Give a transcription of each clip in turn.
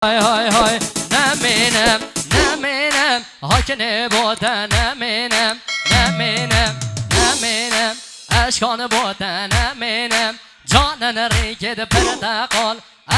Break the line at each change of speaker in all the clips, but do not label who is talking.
های های های نمینم نمینم حاکنه بوده نمینم نمینم نمینم اشکان بوده نمینم جانن ریگد پردقال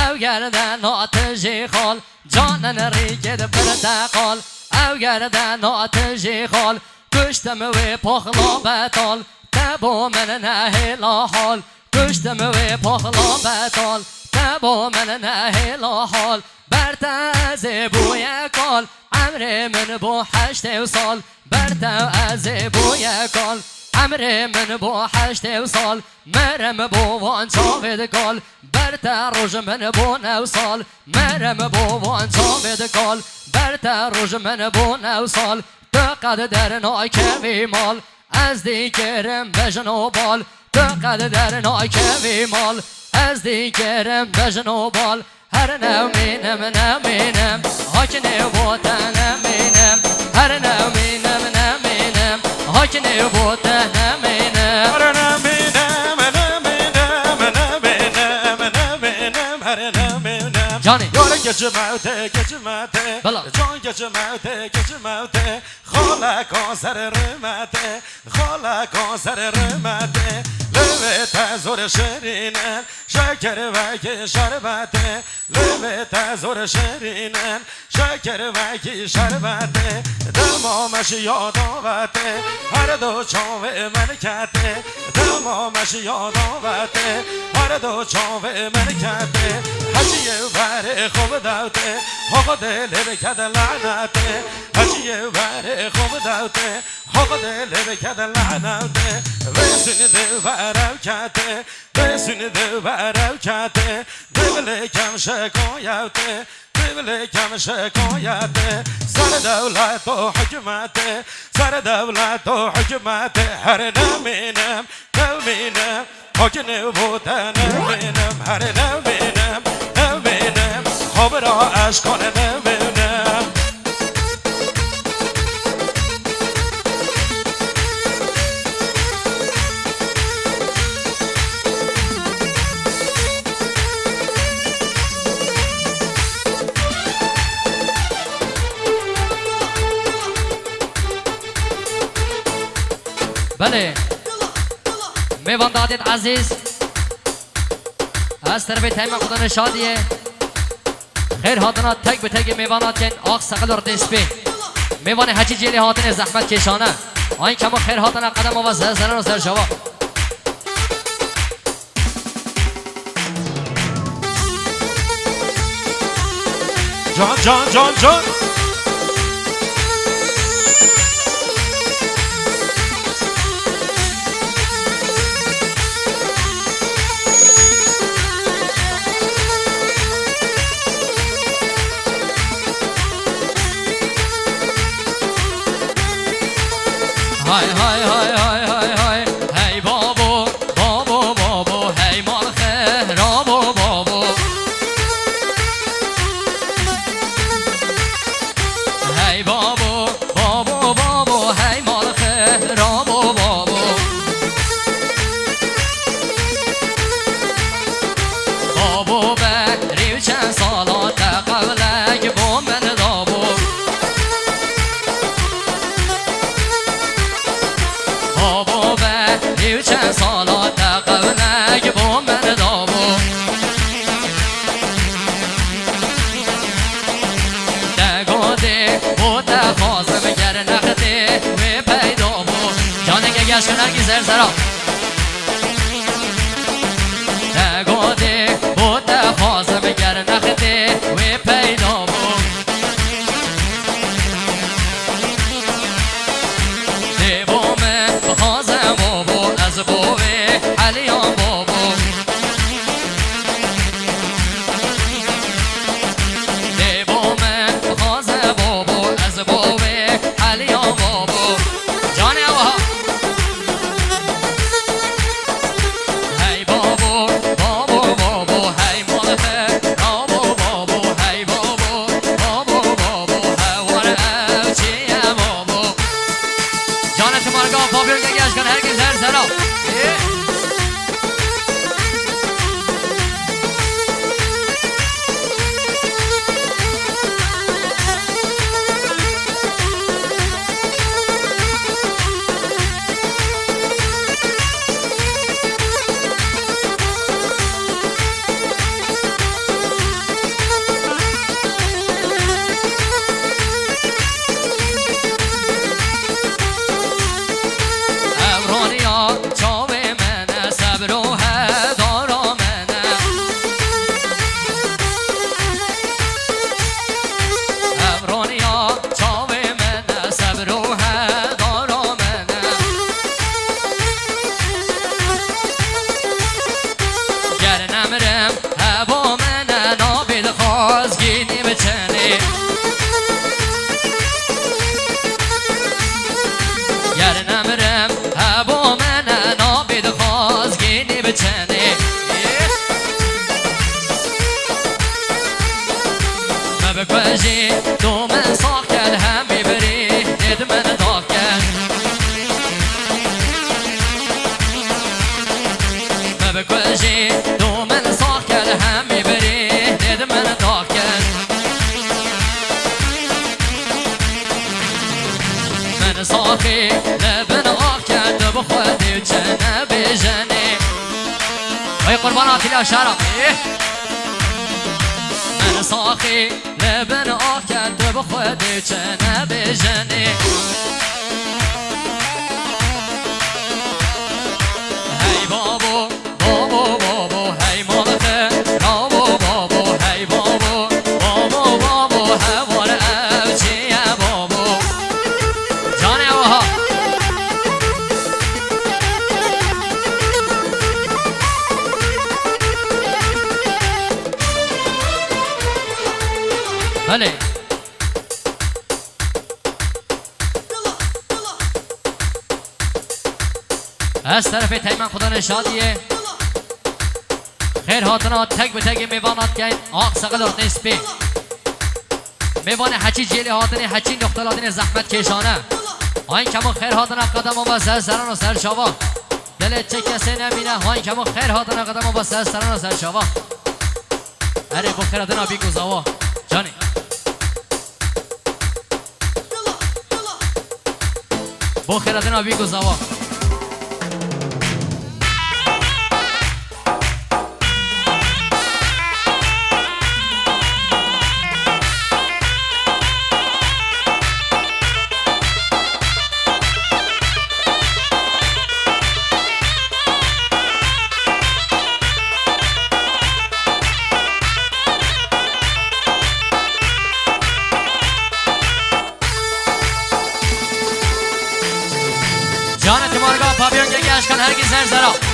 او گردن آتشی خال جانن ریگد پردقال او گردن آتشی خال کشتم و پخلا بتال تبو من نهیلا حال کشتم و پخلا بتال تبو من نهیلا حال برتاز بوی کال عمر من بو 8 سال برتاز بوی کال عمر من بو 8 سال مرم بو وان چاوید کال برتا روز من بو 9 سال مرم بو وان چاوید کال برتا روز من بو 9 سال دقد در ناکوی مال از دیگرم بجن و بال دقد در ناکوی مال از دیگرم بجن و بال هر نمینم نمینم حاکنه بوده نمینم هر نمینم نمینم حاکنه بوده نمینم
هر نمینم نمینم نمینم نمینم هر نمینم
جانی
یاره گجمعته گجمعته
بلا
جان گجمعته گجمعته خالکان سر رمته خالکان سر رمته لبت زور شیرینن شکر وکی شربته لبت زور شیرینن شکر وکی شربته تمامش یادآوته هر دو چاو من کته تمامش یادآوته هر دو چاو من کته حجی بر خوب دوته حق دل بکد لعنته حجی بر خوب دوته حق دل بکد لعنته بسین دل برو کته بسین دل برو کته دل کم شکایته دل کم شکایته سر دولت و حکمته سر دولت و حکمته هر نمینم نمینم حاکنه بوده نمینم هر نمینم نمینم خواب را اشکان نمینم
بله میوان دادید عزیز از طرف تیم خدا نشادیه خیر هاتنا تک به تک میوانات کن آق سقل و ردنسپی میوان حجی جیلی هاتن زحمت کشانه آین کما خیر هاتنا قدم و زرزرن و زرجوا
جان جان جان جان
های های های های های های هی بابو بابو بابو هی مال خیرابو بابو هی بابو بابو بابو هی مال خیرابو بابو بابو بریو چند سالات قبلک با من دابو بابو بریو چند سالات قبلک با من دابو دگوده بوده خواستم گر نخده و پیدا بود جانگه گشکنگی زرزرا دگوده بوده خواستم گر نخده و پیدا بود دیوامه بخوازم بابو از بوه علیان بابو دیوامه بخوازم بابو از بوه علیان بابو جان اوها هی بابو بابو بابو هی مالفه بابو بابو هی بابو بابو بابو هوار او چیه بابو جانت مارگاه پاپیون نگهش کن هرگز هر سرا ما بکوژی تو من ساق کل هم میبری دید من داغ کل ما بکوژی تو من ساق کل هم میبری دید من داغ کل من ساقی لبن آق کرد بخودی چنه بیجنی وی قرباناتی لاشارم من ساقی لبن آق کرد بخودی چنه بیجنی هی بابو بابو بابو هی مالخه رابو بابو هی بابو بابو بابو هوار اوچیه بابو جانه اوها بله از طرف تیمن خدا نشادیه خیر هاتنا تک به تک میوانات که آق سقلات نسبی میوان هچی جیلی هاتنی هچی نقطلاتین زحمت کشانه آین کمو خیر هاتنا قدم و سر سران و سر شوا دلت چه کسی نمینه آین کمو خیر هاتنا قدم و سر سران و سر شوا اره بو خیر هاتنا بی گزاوا جانی بو خیر هاتنا بی گزاوا جان تمارگاه پاپیون که گشت کن هرگی سر زرا